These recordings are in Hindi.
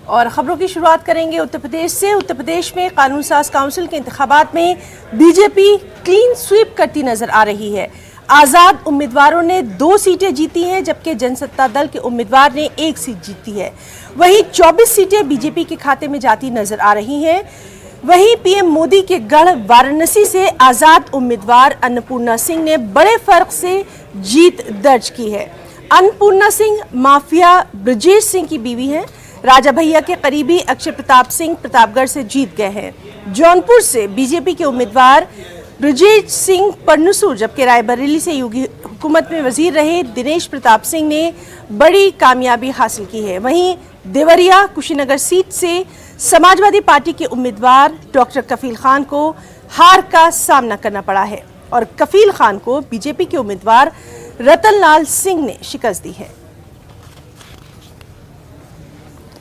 और खबरों की शुरुआत करेंगे उत्तर प्रदेश से। उत्तर प्रदेश में कानून साज काउंसिल के इंतखाबात में बीजेपी क्लीन स्वीप करती नजर आ रही है। आजाद उम्मीदवारों ने 2 सीटें जीती हैं, जबकि जनसत्ता दल के उम्मीदवार ने 1 सीट जीती है। वहीं 24 सीटें बीजेपी के खाते में जाती नजर आ रही हैं। वहीं पीएम मोदी के गढ़ वाराणसी से आजाद उम्मीदवार अन्नपूर्णा सिंह ने बड़े फर्क से जीत दर्ज की है। अन्नपूर्णा सिंह माफिया ब्रजेश सिंह की बीवी हैं। राजा भैया के करीबी अक्षय प्रताप सिंह प्रतापगढ़ से जीत गए हैं। जौनपुर से बीजेपी के उम्मीदवार ब्रजेश सिंह परनुसुर, जबकि रायबरेली से योगी हुकूमत में वजीर रहे दिनेश प्रताप सिंह ने बड़ी कामयाबी हासिल की है। वहीं देवरिया कुशीनगर सीट से समाजवादी पार्टी के उम्मीदवार डॉक्टर कफील खान को हार का सामना करना पड़ा है और कफील खान को बीजेपी के उम्मीदवार रतनलाल सिंह ने शिकस्त दी है।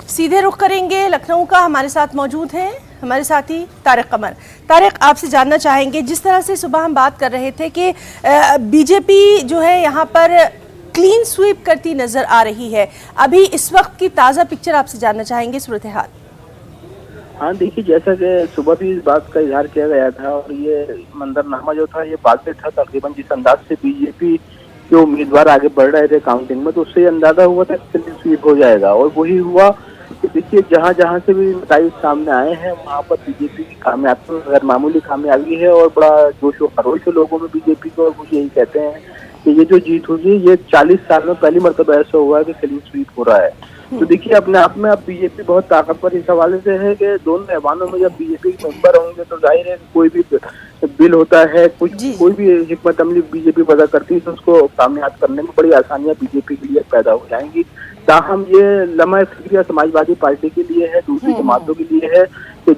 सीधे रुख करेंगे लखनऊ का। हमारे साथ मौजूद है हमारे साथी तारिक कमर। तारिक, आपसे जानना चाहेंगे, जिस तरह से सुबह हम बात कर रहे थे कि बीजेपी जो है यहाँ पर क्लीन स्वीप करती नजर आ रही है, अभी इस वक्त की ताज़ा पिक्चर आपसे जानना चाहेंगे, सूरत हाल। हाँ देखिए, जैसा कि सुबह भी इस बात का इजहार किया गया था और ये मंजरनामा जो था ये वाज़ेह था तकरीबन जिस अंदाज से बीजेपी के उम्मीदवार आगे बढ़ रहे थे काउंटिंग में, तो उससे अंदाजा हुआ था कि क्लीन स्वीप हो जाएगा और वही हुआ। कि देखिए जहाँ जहाँ से भी नतीजे सामने आए हैं वहाँ पर बीजेपी की कामयाबी गैर मामूली कामयाबी है और बड़ा जोश व खरोश है लोगों में बीजेपी को। और वो यही कहते हैं कि ये जो जीत हुई ये 40 साल में पहली मरतबा ऐसा हुआ है कि क्लीन स्वीप हो रहा है। तो देखिए अपने आप में अब बीजेपी बहुत ताकतवर इस हवाले से है कि दोनों ऐवानों में जब बीजेपी के मेंबर होंगे तो जाहिर है कोई भी बिल होता है, कोई भी हिकमत अमली बीजेपी पैदा करती है तो उसको कामयाब करने में बड़ी आसानियां बीजेपी के लिए पैदा हो जाएंगी। ताहम ये लम्हा फिक्रिया समाजवादी पार्टी के लिए है, दूसरी जमातों के लिए है कि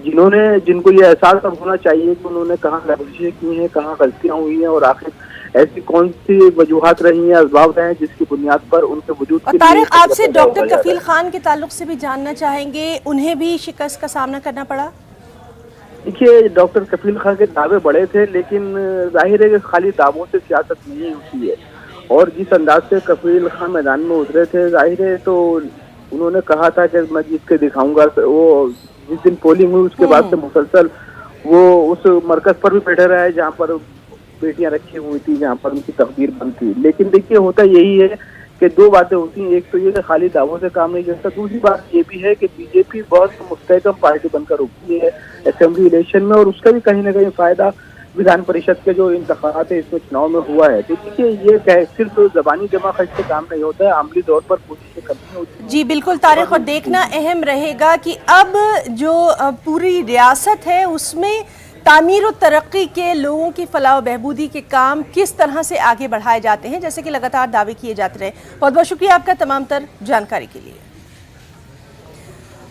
जिनको ये एहसास अब होना चाहिए कि उन्होंने कहाँ लफ्ज़ें की हैं, कहाँ गलतियाँ हुई हैं और आखिर ऐसी कौन सी वजूहात रही हैं, असबाब रहे हैं जिसकी बुनियाद पर उनके वजूद के लिए। तारिक, आपसे डॉक्टर कफील खान के ताल्लुक से भी जानना चाहेंगे, उन्हें भी शिकस्त का सामना करना पड़ा? देखिए डॉक्टर कफील खान के दावे बड़े थे, लेकिन जाहिर है कि खाली दावों से सियासत नहीं होती है और जिस अंदाज से कफील खान मैदान में उतरे थे जाहिर है तो उन्होंने कहा था कि मैं जीत के दिखाऊंगा। वो जिस दिन पोलिंग हुई उसके बाद से मुसलसल वो उस मरकज पर भी बैठे रहे जहाँ पर बेटियां रखी हुई थी, जहाँ पर उनकी तकदीर बंद थी। लेकिन देखिए होता यही है कि 2 बातें होती हैं, एक तो ये कि खाली दावों से काम नहीं चलता, दूसरी बात ये भी है कि बीजेपी बहुत मुस्तहकम पार्टी बनकर उठी है असेंबली इलेक्शन में और उसका भी कहीं ना कहीं फायदा विधान परिषद के जो इंतखाबात है इसमें चुनाव में हुआ है। तो देखिए ये सिर्फ जबानी जमा खर्च से काम नहीं होता है, अमली तौर पर कोशिशें करनी होती है। जी बिल्कुल तारिक, और देखना अहम रहेगा कि अब जो पूरी रियासत है उसमें तामीर और तरक्की के लोगों की फलाह व बहबूदी के काम किस तरह से आगे बढ़ाए जाते हैं, जैसे कि लगातार दावे किए जाते रहे। बहुत बहुत शुक्रिया आपका तमाम तर जानकारी के लिए।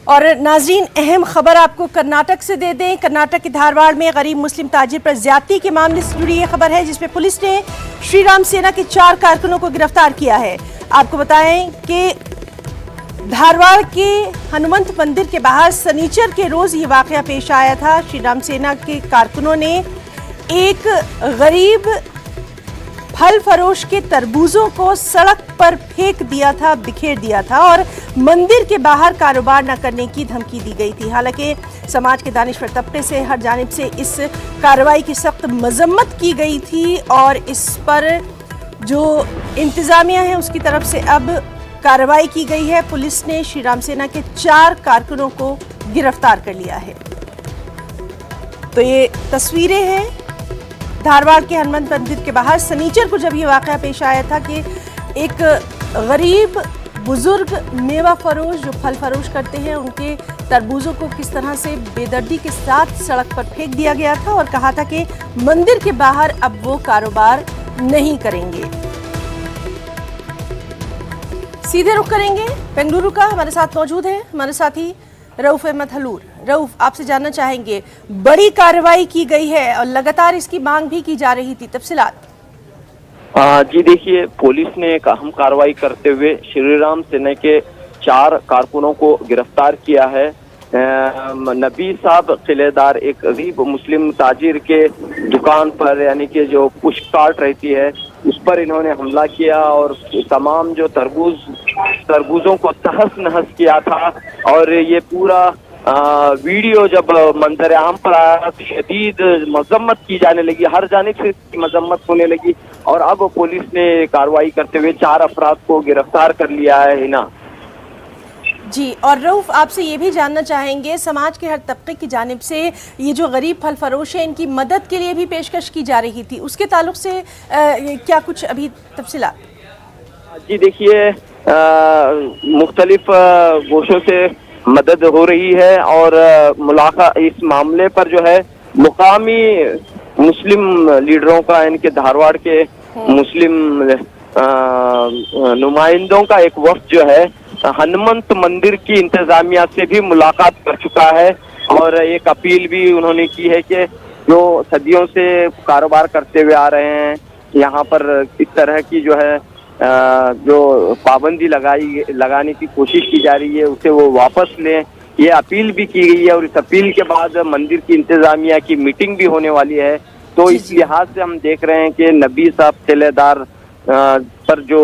और नाजरीन, अहम खबर आपको कर्नाटक से दे दें। कर्नाटक के धारवाड़ में गरीब मुस्लिम ताजिर पर ज्यादती के मामले से जुड़ी ये खबर है, जिसमें पुलिस ने श्री राम सेना के 4 कारकुनों को गिरफ्तार किया है। आपको बताएं कि धारवाड़ के हनुमंत मंदिर के बाहर सनीचर के रोज ये वाकया पेश आया था। श्री राम सेना के कारकुनों ने एक गरीब फल फरोश के तरबूजों को सड़क पर फेंक दिया था, बिखेर दिया था और मंदिर के बाहर कारोबार न करने की धमकी दी गई थी। हालांकि समाज के दानिशवर तबके से हर जानिब से इस कार्रवाई की सख्त मजम्मत की गई थी और इस पर जो इंतजामिया है उसकी तरफ से अब कार्रवाई की गई है। पुलिस ने श्री राम सेना के 4 कारकुनों को गिरफ्तार कर लिया है। तो ये तस्वीरें हैं धारवाड़ के हनुमंत मंदिर के बाहर सनीचर को जब ये वाकया पेश आया था कि एक गरीब बुजुर्ग मेवा फरोश जो फल फरोश करते हैं उनके तरबूजों को किस तरह से बेदर्दी के साथ सड़क पर फेंक दिया गया था और कहा था कि मंदिर के बाहर अब वो कारोबार नहीं करेंगे। सीधे रुख करेंगे बेंगलुरु का। हमारे साथ मौजूद है हमारे साथी रऊफ अहमद हलूर। रऊफ, आपसे जानना चाहेंगे, बड़ी कार्रवाई की गई है और लगातार इसकी मांग भी की जा रही थी, तफसीलात? जी देखिए, पुलिस ने एक अहम कार्रवाई करते हुए श्री राम सेना के 4 कारकुनों को गिरफ्तार किया है। नबी साहब किलेदार एक गरीब मुस्लिम ताजिर के दुकान पर यानी कि जो पुश कार्ट रहती है उस पर इन्होंने हमला किया और तमाम जो तरबूजों को तहस नहस किया था। और ये पूरा वीडियो जब मंजर आम पर आया तो शदीद मजम्मत की जाने लगी, हर जानिब से इसकी मजम्मत होने लगी। और अब पुलिस ने कार्रवाई करते हुए 4 अफराद को गिरफ्तार कर लिया है। हिना जी, और रऊफ आपसे ये भी जानना चाहेंगे, समाज के हर तबके की जानिब से ये जो गरीब फल फरोश है इनकी मदद के लिए भी पेशकश की जा रही थी, उसके ताल्लुक से क्या कुछ अभी तफसीलात? जी देखिए, मुख्तलिफ गोशों से मदद हो रही है और मुलाकात इस मामले पर जो है मुकामी मुस्लिम लीडरों का, इनके धारवाड़ के मुस्लिम नुमाइंदों का एक वफ्द जो है हनुमंत मंदिर की इंतजामिया से भी मुलाकात कर चुका है। और एक अपील भी उन्होंने की है कि जो सदियों से कारोबार करते हुए आ रहे हैं, यहाँ पर इस तरह की जो है जो पाबंदी लगाने की कोशिश की जा रही है उसे वो वापस लें, ये अपील भी की गई है। और इस अपील के बाद मंदिर की इंतजामिया की मीटिंग भी होने वाली है। तो इस लिहाज से हम देख रहे हैं कि नबी साहब ठेलेदार पर जो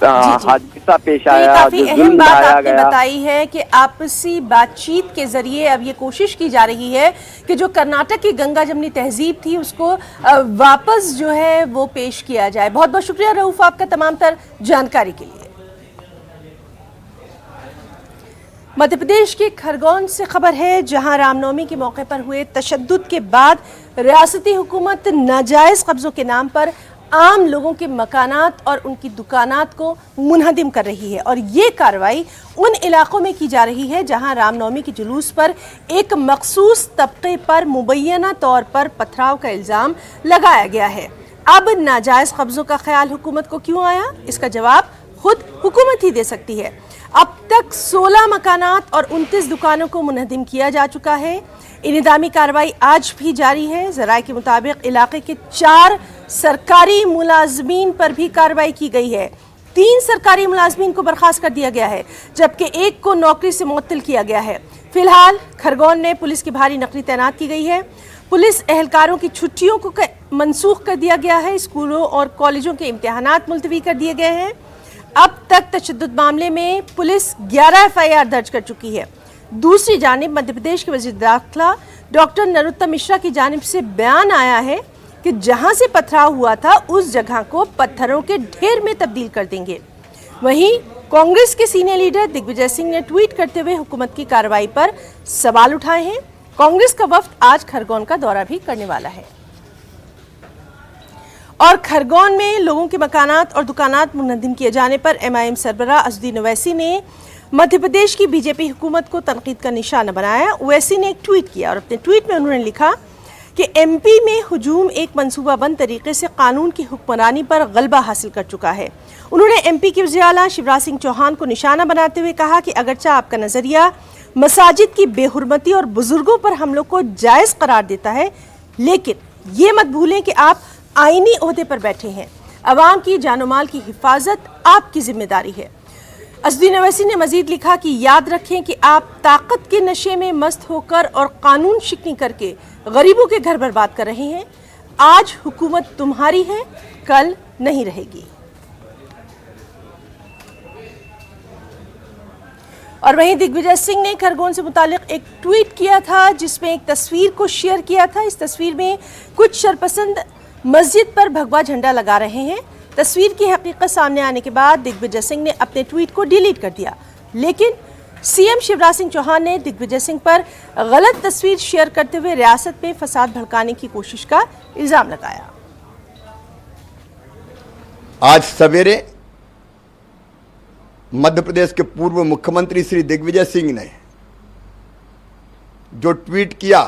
हादसा पेश आया, काफी जो अहम बात आपने गया, बताई है कि आपसी बातचीत के जरिए अब ये कोशिश की जा रही है कि जो कर्नाटक की गंगा जमनी तहजीब थी उसको वापस जो है वो पेश किया जाए। बहुत बहुत शुक्रिया रऊफ आपका तमाम तर जानकारी के लिए। मध्य प्रदेश के खरगोन से खबर है, जहां रामनवमी के मौके पर हुए तशद्दुद के बाद रियासती हुकूमत नाजायज कब्जों के नाम पर आम लोगों के मकानात और उनकी दुकानात को मुनहदिम कर रही है। और ये कार्रवाई उन इलाकों में की जा रही है जहां रामनवमी के जुलूस पर एक मखसूस तबके पर मुबैना तौर पर पथराव का इल्ज़ाम लगाया गया है। अब नाजायज कब्जों का ख्याल हुकूमत को क्यों आया, इसका जवाब खुद हुकूमत ही दे सकती है। अब तक 16 मकानात और 29 दुकानों को मुनहदिम किया जा चुका है। इंतजामी कार्रवाई आज भी जारी है। ज़राए के मुताबिक इलाके के 4 सरकारी मुलाजमीन पर भी कार्रवाई की गई है। 3 सरकारी मुलाजमीन को बर्खास्त कर दिया गया है, जबकि 1 को नौकरी से मुअत्तल किया गया है। फिलहाल खरगोन में पुलिस की भारी नकली तैनात की गई है। पुलिस एहलकारों की छुट्टियों को मनसूख कर दिया गया है। स्कूलों और कॉलेजों के इम्तिहानात मुलतवी कर दिए गए हैं। अब तक तशद्दुद मामले में पुलिस 11 FIR दर्ज कर चुकी है। दूसरी जानिब मध्य प्रदेश के वज़ीर दाखिला डॉक्टर नरोत्तम मिश्रा की जानिब से बयान आया है कि जहां से पथराव हुआ था उस जगह को पत्थरों के ढेर में तब्दील कर देंगे। वहीं कांग्रेस के सीनियर लीडर दिग्विजय सिंह ने ट्वीट करते हुए हुकूमत की कार्रवाई पर सवाल उठाए हैं। कांग्रेस का वफ्द आज खरगोन का दौरा भी करने वाला है। और खरगोन में लोगों के मकानात और दुकानात मुनहदिम किए जाने पर MIM सरबराह असदुद्दीन ओवैसी ने मध्य प्रदेश की बीजेपी हुकूमत को तनकीद का निशाना बनाया। ओवैसी ने एक ट्वीट किया और अपने ट्वीट में उन्होंने लिखा कि MP में हुजूम एक मंसूबाबंद तरीके से कानून की हुक्मरानी पर गलबा हासिल कर चुका है। उन्होंने MP के वज़ीर आला शिवराज सिंह चौहान को निशाना बनाते हुए कहा कि अगरचा आपका नज़रिया मसाजिद की बेहुरमती और बुजुर्गों पर हमलों को जायज़ करार देता है, लेकिन ये मत भूलें कि आप आईनी ओहदे पर बैठे हैं। अवाम की जानो माल की हिफाजत आपकी जिम्मेदारी है। असदुद्दीन ओवैसी ने मजीद लिखा कि याद रखें कि आप ताकत के नशे में मस्त होकर और कानून शिकनी करके गरीबों के घर बर्बाद कर रहे हैं। आज हुकूमत तुम्हारी है, कल नहीं रहेगी। और वहीं दिग्विजय सिंह ने खरगोन से मुतालिक एक ट्वीट किया था जिसमें एक तस्वीर को शेयर किया था। इस तस्वीर में कुछ शरपसंद मस्जिद पर भगवा झंडा लगा रहे हैं। तस्वीर की हकीकत सामने आने के बाद दिग्विजय सिंह ने अपने ट्वीट को डिलीट कर दिया, लेकिन CM शिवराज सिंह चौहान ने दिग्विजय सिंह पर गलत तस्वीर शेयर करते हुए रियासत में फसाद भड़काने की कोशिश का इल्जाम लगाया। आज सवेरे मध्य प्रदेश के पूर्व मुख्यमंत्री श्री दिग्विजय सिंह ने जो ट्वीट किया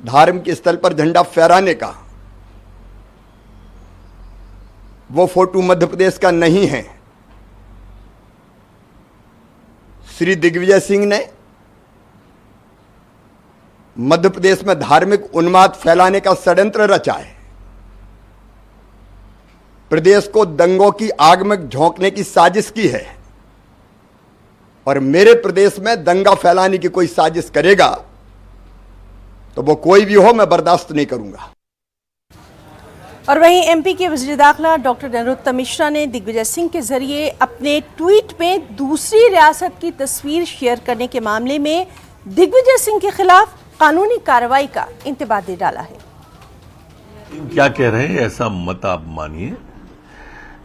धार्मिक स्थल पर झंडा फहराने का, वो फोटो मध्य प्रदेश का नहीं है। श्री दिग्विजय सिंह ने मध्य प्रदेश में धार्मिक उन्माद फैलाने का षड्यंत्र रचा है। प्रदेश को दंगों की आग में झोंकने की साजिश की है और मेरे प्रदेश में दंगा फैलाने की कोई साजिश करेगा तो वो कोई भी हो, मैं बर्दाश्त नहीं करूंगा। और वहीं एमपी के वज़ीर दाखिला डॉक्टर नरोत्तम मिश्रा ने दिग्विजय सिंह के जरिए अपने ट्वीट में दूसरी रियासत की तस्वीर शेयर करने के मामले में दिग्विजय सिंह के खिलाफ कानूनी कार्रवाई का इंतबाह दे डाला है। क्या कह रहे हैं ऐसा मत आप मानिए।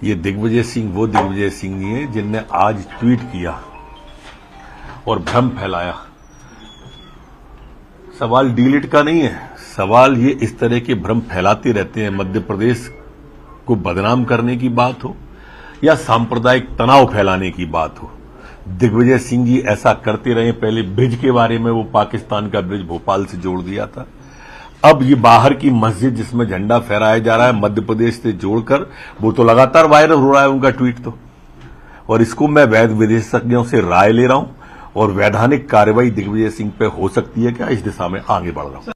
ये दिग्विजय सिंह वो दिग्विजय सिंह नहीं है जिनने आज ट्वीट किया और भ्रम फैलाया। सवाल डिलीट का नहीं है, सवाल ये इस तरह के भ्रम फैलाते रहते हैं। मध्य प्रदेश को बदनाम करने की बात हो या सांप्रदायिक तनाव फैलाने की बात हो, दिग्विजय सिंह जी ऐसा करते रहे। पहले ब्रिज के बारे में वो पाकिस्तान का ब्रिज भोपाल से जोड़ दिया था। अब ये बाहर की मस्जिद जिसमें झंडा फहराया जा रहा है मध्य प्रदेश से जोड़कर, वो तो लगातार वायरल हो रहा है उनका ट्वीट तो। और इसको मैं वैध विशेषज्ञों से राय ले रहा हूं और वैधानिक कार्रवाई दिग्विजय सिंह पे हो सकती है क्या, इस दिशा में आगे बढ़ रहा हूं।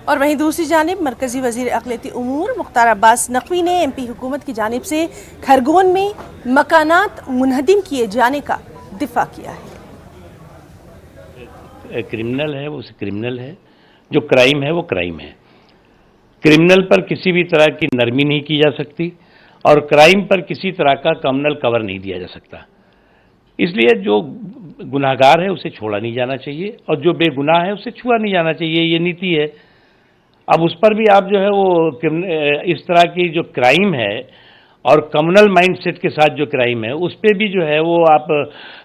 और वहीं दूसरी जानिब मरकजी वजीर अक़लियती उमूर मुख्तार अब्बास नकवी ने एमपी हुकूमत की जानिब से खरगोन में मकानात मुनहदिम किए जाने का दिफा किया है। क्रिमिनल है वो क्रिमिनल है, जो क्राइम है वो क्राइम है। क्रिमिनल पर किसी भी तरह की नरमी नहीं की जा सकती और क्राइम पर किसी तरह का कम्युनल कवर नहीं दिया जा सकता। इसलिए जो गुनाहगार है उसे छोड़ा नहीं जाना चाहिए और जो बेगुनाह है उसे छुआ नहीं जाना चाहिए, ये नीति है। अब उस पर भी आप जो है वो इस तरह की जो क्राइम है और कम्युनल माइंडसेट के साथ जो क्राइम है उस पर भी जो है वो आप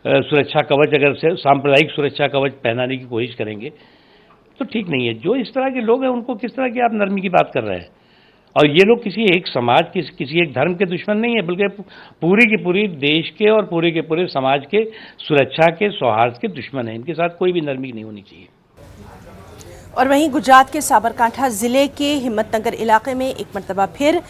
सुरक्षा कवच, अगर से सांप्रदायिक सुरक्षा कवच पहनाने की कोशिश करेंगे तो ठीक नहीं है। जो इस तरह के लोग हैं उनको किस तरह की आप नरमी की बात कर रहे हैं। और ये लोग किसी एक समाज के, किसी एक धर्म के दुश्मन नहीं है, बल्कि पूरी की पूरी देश के और पूरे के पूरे समाज के सुरक्षा के, सौहार्द के दुश्मन हैं। इनके साथ कोई भी नरमी नहीं होनी चाहिए। और वहीं गुजरात के साबरकांठा जिले के हिम्मतनगर इलाके में एक मरतबा फिर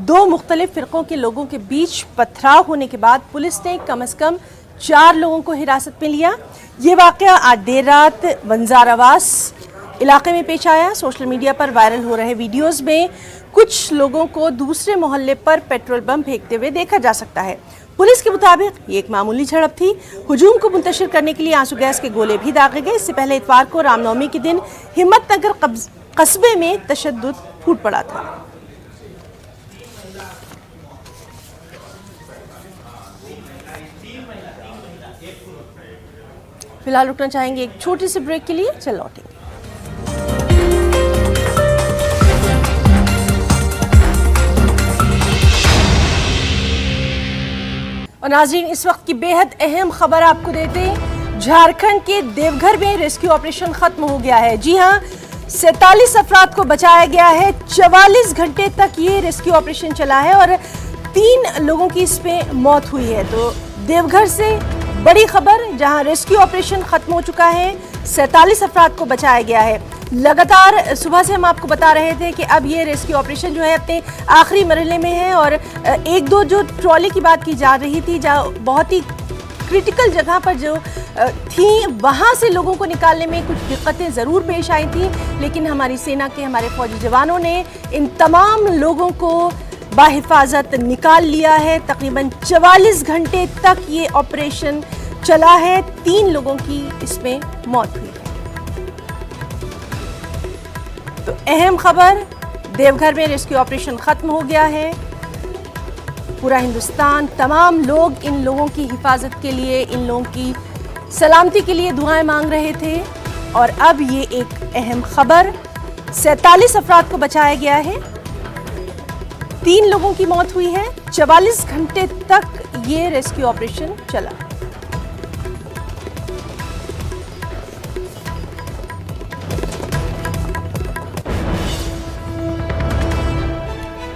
दो मुख्तलिफ फिरकों के लोगों के बीच पथराव होने के बाद पुलिस ने कम से कम 4 लोगों को हिरासत में लिया। ये वाकया आज देर रात वंजारावास इलाके में पेश आया। सोशल मीडिया पर वायरल हो रहे वीडियोस में कुछ लोगों को दूसरे मोहल्ले पर पेट्रोल बम फेंकते हुए देखा जा सकता है। पुलिस के मुताबिक ये एक मामूली झड़प थी। हुजूम को मुंतशिर करने के लिए आंसू गैस के गोले भी दागे गए। इससे पहले इतवार को रामनवमी के दिन हिम्मतनगर कस्बे में तशद्दुद फूट पड़ा था। फिलहाल रुकना चाहेंगे एक छोटी सी ब्रेक के लिए, चल लौटेंगे। और नाज़रीन, इस वक्त की बेहद अहम खबर आपको देते हैं। झारखंड के देवघर में रेस्क्यू ऑपरेशन खत्म हो गया है। जी हां, 47 अफराद को बचाया गया है। 44 घंटे तक ये रेस्क्यू ऑपरेशन चला है और 3 लोगों की इसमें मौत हुई है। तो देवघर से बड़ी खबर, जहां रेस्क्यू ऑपरेशन खत्म हो चुका है, 47 अफराद को बचाया गया है। लगातार सुबह से हम आपको बता रहे थे कि अब ये रेस्क्यू ऑपरेशन जो है अपने आखिरी मरहले में है और 1-2 जो ट्रॉली की बात की जा रही थी, जहाँ बहुत ही क्रिटिकल जगह पर जो थी, वहाँ से लोगों को निकालने में कुछ दिक्कतें ज़रूर पेश आई थी, लेकिन हमारी सेना के, हमारे फौजी जवानों ने इन तमाम लोगों को बाहिफाजत निकाल लिया है। तकरीबन 44 घंटे तक ये ऑपरेशन चला है। 3 लोगों की इसमें मौत हुई है। तो अहम खबर, देवघर में रेस्क्यू ऑपरेशन खत्म हो गया है। पूरा हिंदुस्तान, तमाम लोग इन लोगों की हिफाजत के लिए, इन लोगों की सलामती के लिए दुआएं मांग रहे थे और अब ये एक अहम खबर, 47 अफराद को बचाया गया है। 3 लोगों की मौत हुई है। 44 घंटे तक ये रेस्क्यू ऑपरेशन चला।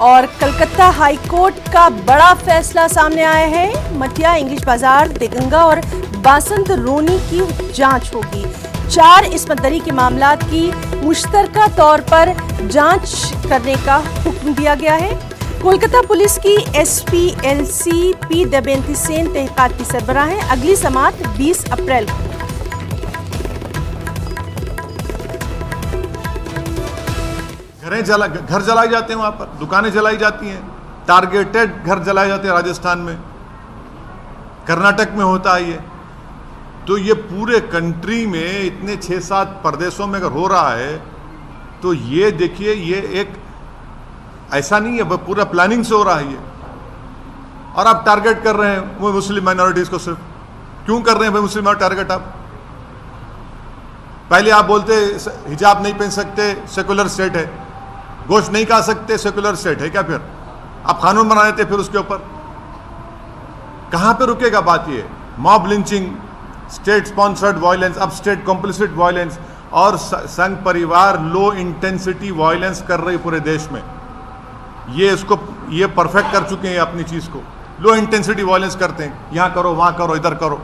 और कलकत्ता हाई कोर्ट का बड़ा फैसला सामने आया है। मटिया, इंग्लिश बाजार, देगंगा और बासंत रोनी की जांच होगी। 4 इस्मतदरी के मामलात की मुश्तरका तौर पर जांच करने का हुक्म दिया गया है। कोलकाता पुलिस की SP LC P Damayanti Sen तहकीकात की सरबराह हैं। अगली समाअत 20 अप्रैल को। घर जलाए जाते हैं, वहां पर दुकानें जलाई जाती हैं, टारगेटेड घर जलाए जाते हैं। राजस्थान में, कर्नाटक में होता है ये। तो ये पूरे कंट्री में इतने 6-7 प्रदेशों में अगर हो रहा है तो ये देखिए, ये एक ऐसा नहीं है, वो पूरा प्लानिंग से हो रहा है ये। और आप टारगेट कर रहे हैं वो मुस्लिम माइनॉरिटीज को, सिर्फ क्यों कर रहे हैं भाई मुस्लिम टारगेट? आप पहले आप बोलते हिजाब नहीं पहन सकते, सेकुलर स्टेट है, गोश्त नहीं खा सकते, सेकुलर स्टेट है क्या? फिर आप कानून बना देते फिर उसके ऊपर। कहां पे रुकेगा बात? ये mob lynching, state sponsored violence, अब स्टेट कॉम्प्लिसिट वायलेंस, और संघ परिवार लो इंटेंसिटी वायलेंस कर रही पूरे देश में। ये परफेक्ट कर चुके हैं अपनी चीज को, लो इंटेंसिटी वायलेंस करते हैं, यहां करो, वहां करो, इधर करो।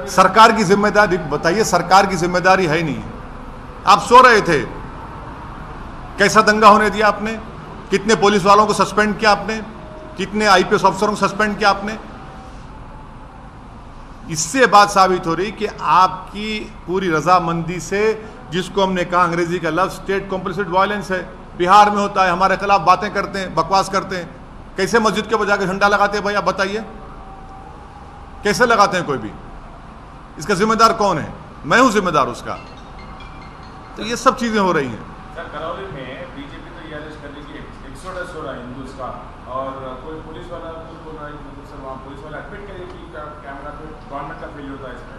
सरकार की जिम्मेदारी बताइए, सरकार की जिम्मेदारी है ही नहीं। आप सो रहे थे, कैसा दंगा होने दिया आपने? कितने पुलिस वालों को सस्पेंड किया आपने? कितने आईपीएस अफसरों को सस्पेंड किया आपने? इससे बात साबित हो रही कि आपकी पूरी रजामंदी से, जिसको हमने कहा अंग्रेजी का लफ्ज स्टेट कॉम्प्लिसिट वायलेंस है, बिहार में होता है, हमारे खिलाफ बातें करते हैं, बकवास करते हैं। कैसे मस्जिद के बजा के झंडा लगाते हैं भाई, आप बताइए, कैसे लगाते हैं? कोई भी इसका जिम्मेदार कौन है? मैं हूं जिम्मेदार उसका। तो ये सब चीजें हो रही हैं। सर, करौली में बीजेपी तो ये अरेस्ट कर ली कि एक्सोडस हो रहा है हिंदूज का, और कोई पुलिस वाला कुछ बोल रहा है कि सर वहाँ पुलिस वाला एडमिट करे कि कैमरा पे गवर्नमेंट का फेलियर होता है इसमें।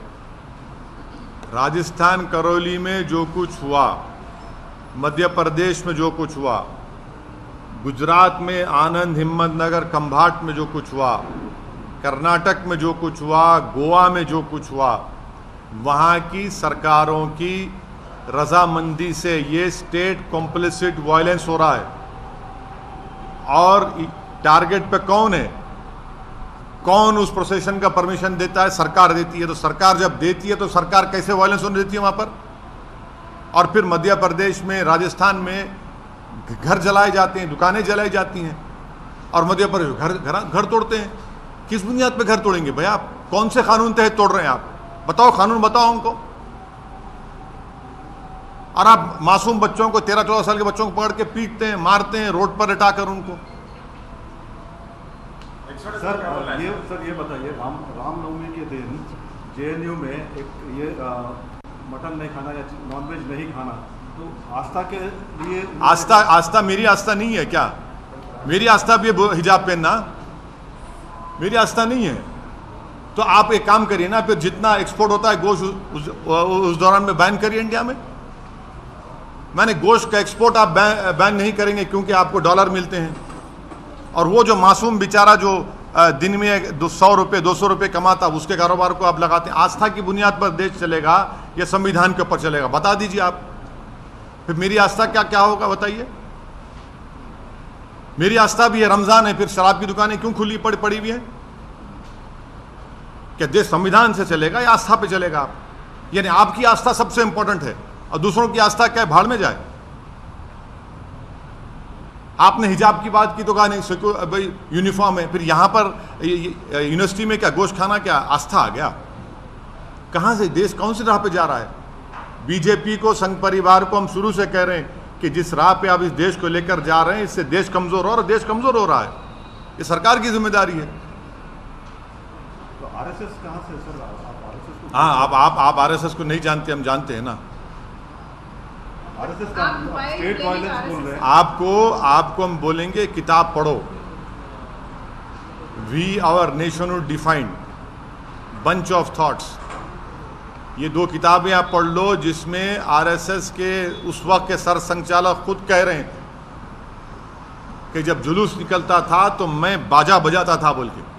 राजस्थान करौली में जो कुछ हुआ, मध्य प्रदेश में जो कुछ हुआ, गुजरात में आनंद, हिम्मतनगर, खंभाट में जो कुछ हुआ, कर्नाटक में जो कुछ हुआ, गोवा में जो कुछ हुआ, वहाँ की सरकारों की रजामंदी से ये स्टेट कॉम्प्लिसिट वायलेंस हो रहा है। और टारगेट पे कौन है? कौन उस प्रोसेशन का परमिशन देता है? सरकार देती है। तो सरकार जब देती है तो सरकार कैसे वायलेंस होने देती है वहाँ पर? और फिर मध्य प्रदेश में, राजस्थान में घर जलाए जाते हैं, दुकानें जलाई जाती हैं, और मध्य प्रदेश घर तोड़ते हैं। किस बुनियाद पे घर तोड़ेंगे भाई? आप कौन से कानून तहत तोड़ रहे हैं? आप बताओ, कानून बताओ हमको। और आप मासूम बच्चों को, 13-14 साल के बच्चों को पकड़ के पीटते हैं, मारते हैं, रोड पर लटाकर उनको। सर ये बताइए, रामनवमी के दिन जेएनयू में एक ये मटन नहीं खाना या नॉनवेज नहीं खाना, तो आस्था के लिए आस्था मेरी आस्था नहीं है क्या? मेरी आस्था भी है हिजाब पहनना, मेरी आस्था नहीं है। तो आप एक काम करिए ना, फिर जितना एक्सपोर्ट होता है गोश्त उस दौरान में बैन करिए इंडिया में। मैंने गोश्त का एक्सपोर्ट आप बैन नहीं करेंगे क्योंकि आपको डॉलर मिलते हैं, और वो जो मासूम बेचारा जो दिन में 100 रुपये 200 रुपये कमाता, उसके कारोबार को आप लगाते हैं। आस्था की बुनियाद पर देश चलेगा या संविधान के ऊपर चलेगा? बता दीजिए आप। फिर मेरी आस्था क्या क्या होगा बताइए? मेरी आस्था भी है, रमजान है, फिर शराब की दुकानें क्यों खुली पड़ी हुई है? क्या देश संविधान से चलेगा या आस्था पे चलेगा? आप यानी आपकी आस्था सबसे इंपॉर्टेंट है और दूसरों की आस्था क्या भाड़ में जाए? आपने हिजाब की बात की तो कहा नहीं भाई यूनिफॉर्म है, फिर यहां पर यूनिवर्सिटी में क्या गोश्त खाना क्या आस्था आ गया? कहां से देश कौन सी राह पे जा रहा है? बीजेपी को, संघ परिवार को हम शुरू से कह रहे हैं कि जिस राह पे आप इस देश को लेकर जा रहे हैं, इससे देश कमजोर हो रहा है, देश कमजोर हो रहा है। ये सरकार की जिम्मेदारी है। तो आरएसएस कहां से सर? आप आरएसएस को, हाँ, आप आरएसएस को नहीं जानते, हम जानते हैं ना। आरएसएस का स्टेट वायलेंस बोल रहे हैं। आपको हम बोलेंगे किताब पढ़ो, we our nationhood defined, bunch of thoughts. ये 2 किताबें आप पढ़ लो, जिसमें आरएसएस के उस वक्त के सर संचालक खुद कह रहे हैं कि जब जुलूस निकलता था तो मैं बाजा बजाता था बोल के।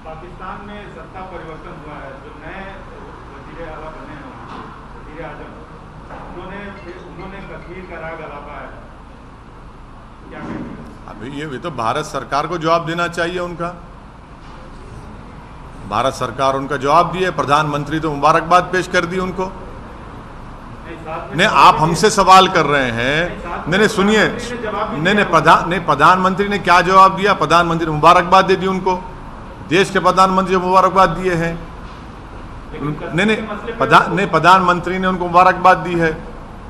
पाकिस्तान में सत्ता परिवर्तन हुआ है, जो नए वज़ीर आला बने हैं, वज़ीर आज़म, उन्होंने कश्मीर का राग अलापा है, क्या कहेंगे? अभी ये तो भारत सरकार को जवाब देना चाहिए उनका। भारत सरकार उनका जवाब दिए, प्रधानमंत्री तो मुबारकबाद पेश कर दी उनको। नहीं, आप हमसे सवाल कर रहे हैं। नहीं सुनिए, नहीं प्रधानमंत्री ने क्या जवाब दिया? प्रधानमंत्री ने मुबारकबाद दे दी उनको, देश के प्रधानमंत्री ने मुबारकबाद दिए हैं। नहीं, प्रधानमंत्री ने उनको मुबारकबाद दी है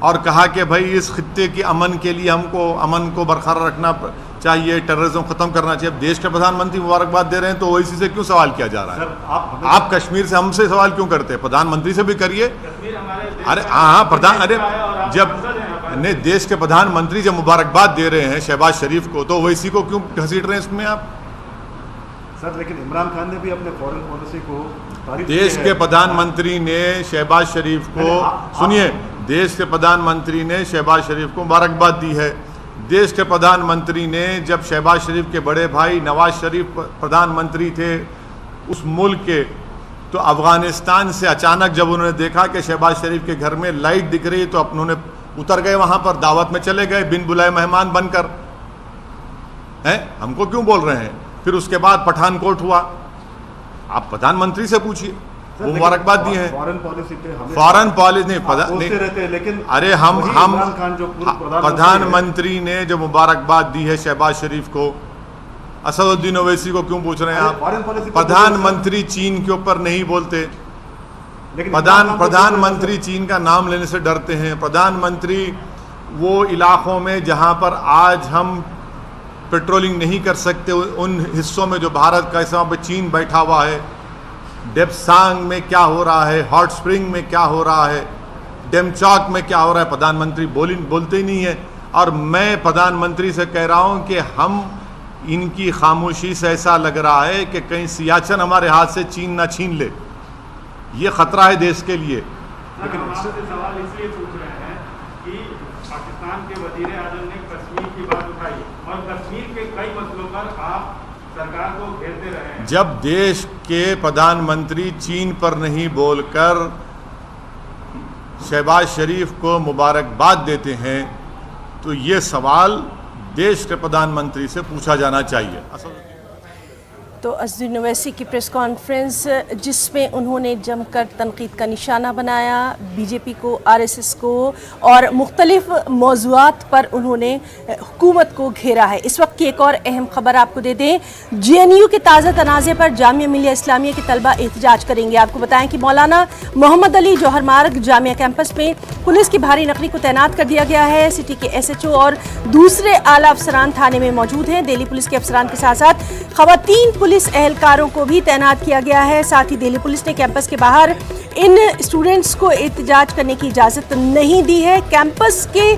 और कहा कि भाई इस खित्ते के अमन के लिए हमको अमन को बरकरार रखना चाहिए, टेररिज्म खत्म करना चाहिए। अब देश के प्रधानमंत्री मुबारकबाद दे रहे हैं तो ओवैसी से क्यों सवाल किया जा रहा है? सर आप कश्मीर से हमसे सवाल क्यों करते हैं? प्रधानमंत्री से भी करिए। अरे हाँ नहीं, देश के प्रधानमंत्री जब मुबारकबाद दे रहे हैं शहबाज शरीफ को, तो ओवैसी को क्यों घसीट रहे हैं इसमें आप? सर लेकिन इमरान खान ने भी अपने फॉरेन पॉलिसी को देश के प्रधानमंत्री ने शहबाज शरीफ को, सुनिए, देश के प्रधानमंत्री ने शहबाज शरीफ को मुबारकबाद दी है। देश के प्रधानमंत्री ने, जब शहबाज शरीफ के बड़े भाई नवाज शरीफ प्रधानमंत्री थे उस मुल्क के, तो अफगानिस्तान से अचानक जब उन्होंने देखा कि शहबाज शरीफ के घर में लाइट दिख रही, तो उन्होंने उतर गए, वहां पर दावत में चले गए बिन बुलाए मेहमान बनकर। हैं, हमको क्यों बोल रहे हैं? फिर उसके बाद पठानकोट हुआ, आप प्रधानमंत्री से पूछिए, वो मुबारकबाद दी है। फॉरेन पॉलिसी पे हमें फॉरेन पॉलिसी नहीं रहते हैं, लेकिन अरे हम इमरान खान जो प्रधानमंत्री ने जो मुबारकबाद दी है शहबाज शरीफ को, असदुद्दीन ओवैसी को क्यों पूछ रहे हैं आप? प्रधानमंत्री चीन के ऊपर नहीं बोलते, प्रधानमंत्री चीन का नाम लेने से डरते हैं। प्रधानमंत्री वो इलाकों में जहां पर आज हम पेट्रोलिंग नहीं कर सकते, उन हिस्सों में जो भारत का हिस्सा पे चीन बैठा हुआ है, डेप्सांग में क्या हो रहा है, हॉट स्प्रिंग में क्या हो रहा है, डेमचौक में क्या हो रहा है, प्रधानमंत्री बोलते ही नहीं है। और मैं प्रधानमंत्री से कह रहा हूं कि हम इनकी खामोशी से ऐसा लग रहा है कि कहीं सियाचिन हमारे हाथ से चीन ना छीन ले, ये खतरा है देश के लिए। लेकिन सवाल इसलिए पूछ रहे हैं कि पाकिस्तान के वजीर आजम ने कश्मीर की बात उठाई और कश्मीर के कई मसलों पर आप सरकार को घेरते रहे हैं। जब देश के प्रधानमंत्री चीन पर नहीं बोलकर शहबाज शरीफ को मुबारकबाद देते हैं, तो ये सवाल देश के प्रधानमंत्री से पूछा जाना चाहिए। तो असदुद्दीन ओवैसी की प्रेस कॉन्फ्रेंस जिसमें उन्होंने जमकर तनकीद का निशाना बनाया बीजेपी को, आरएसएस को और मुख्तलिफ मौज़ूआत पर उन्होंने हुकूमत को घेरा है। इस वक्त की एक और अहम खबर आपको दे दें, जेएनयू के ताज़ा तनाज़े पर जामिया मिलिया इस्लामिया के तलबा एहतजाज करेंगे। आपको बताएं कि मौलाना मोहम्मद अली जौहर मार्ग जामिया कैंपस में पुलिस की भारी नफरी को तैनात कर दिया गया है। सिटी के एसएचओ और दूसरे आला अफसरान थाने में मौजूद हैं। दिल्ली पुलिस के अफसरान के साथ साथ खवातीन पुलिस एहलकारों को भी तैनात किया गया है। साथ ही दिल्ली पुलिस ने कैंपस के बाहर इन स्टूडेंट्स को एहतजाज करने की इजाज़त नहीं दी है। कैंपस के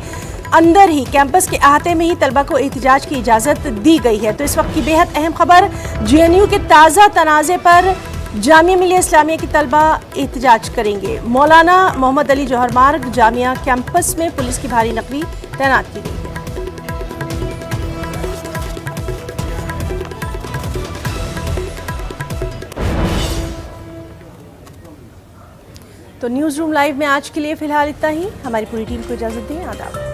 अंदर ही, कैंपस के अहाते में ही तलबा को एहतजाज की इजाज़त दी गई है। तो इस वक्त की बेहद अहम खबर, जेएनयू के ताज़ा तनाज़े पर जामिया मिलिया इस्लामिया के तलबा एहतजाज करेंगे। मौलाना मोहम्मद अली जौहर मार्ग जामिया कैंपस में पुलिस की भारी नफरी तैनात की गई है। तो न्यूज़ रूम लाइव में आज के लिए फिलहाल इतना ही। हमारी पूरी टीम को इजाज़त दें। आदाब।